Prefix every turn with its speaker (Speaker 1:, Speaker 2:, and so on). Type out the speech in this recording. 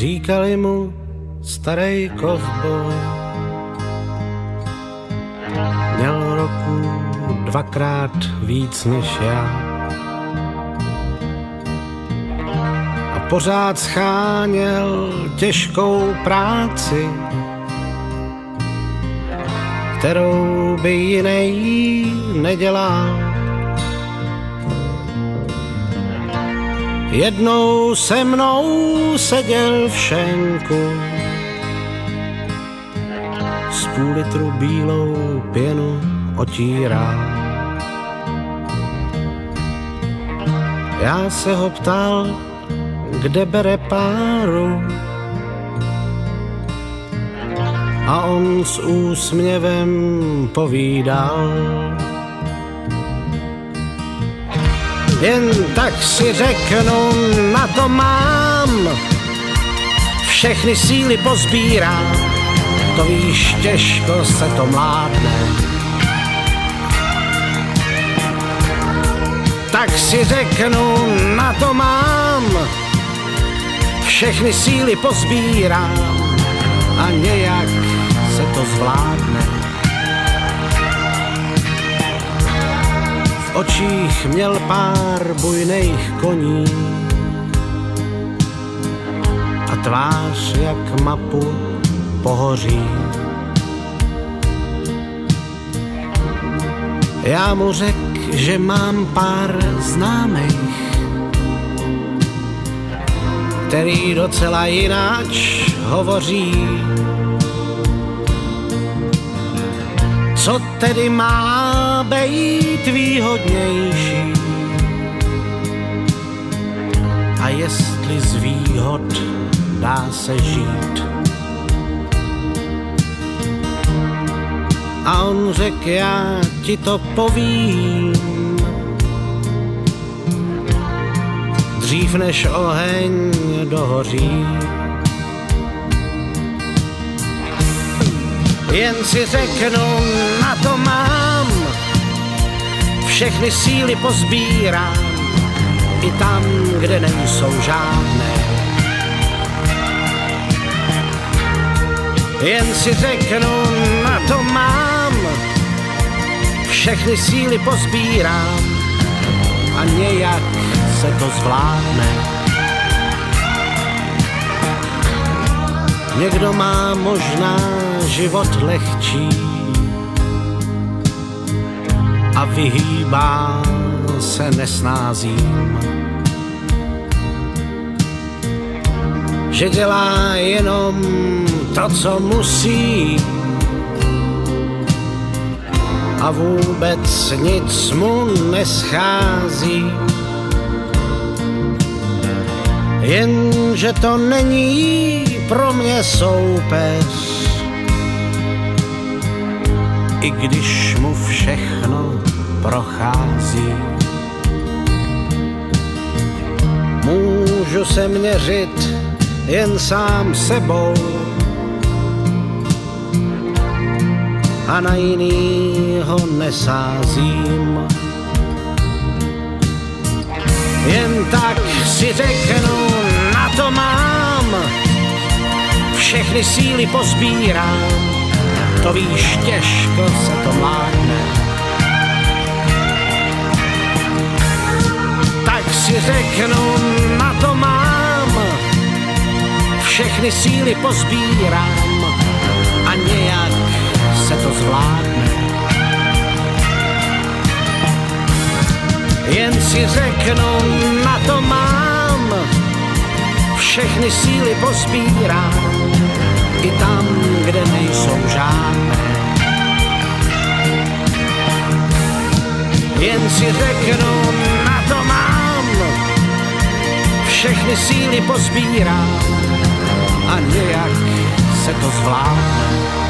Speaker 1: Říkali mu starej kovboj, měl roku 2krát víc než já a pořád scháněl těžkou práci, kterou by jinej nedělal. Jednou se mnou seděl v šenku, z půl litru bílou pěnu otíral. Já se ho ptal, kde bere páru, a on s úsměvem povídal. Jen tak si řeknu, na to mám, všechny síly pozbírám, to víš, těžko se to mládne. Tak si řeknu, na to mám, všechny síly pozbírám a nějak se to zvládne. V očích měl pár bujných koní a tvář jak mapu pohoří. Já mu řek, že mám pár známých, který docela jináč hovoří. Co tedy má být výhodnější? A jestli z výhod dá se žít? A on řek, já ti to povím, dřív než oheň dohoří. Jen si řeknu, na to mám, všechny síly pozbírám, i tam, kde nejsou žádné. Jen si řeknu, na to mám, všechny síly pozbírám a nějak se to zvládne. Někdo má možná život lehčí a vyhýbá se nesnázím, že dělá jenom to, co musí a vůbec nic mu neschází. Jenže to není pro mě soupeř, i když mu všechno prochází. Můžu se měřit jen sám sebou a na jinýho nesázím. Jen tak si řeknu, na to mám, všechny síly pozbírám, to víš, těžko se to mládne. Tak si řeknu, na to mám, všechny síly pozbírám a nějak se to zvládne. Jen si řeknu, na to mám, všechny síly pozbírám, i tam, kde nejsou žádné. Jen si řeknu, na to mám, všechny síly pozbírám a nějak se to zvládne.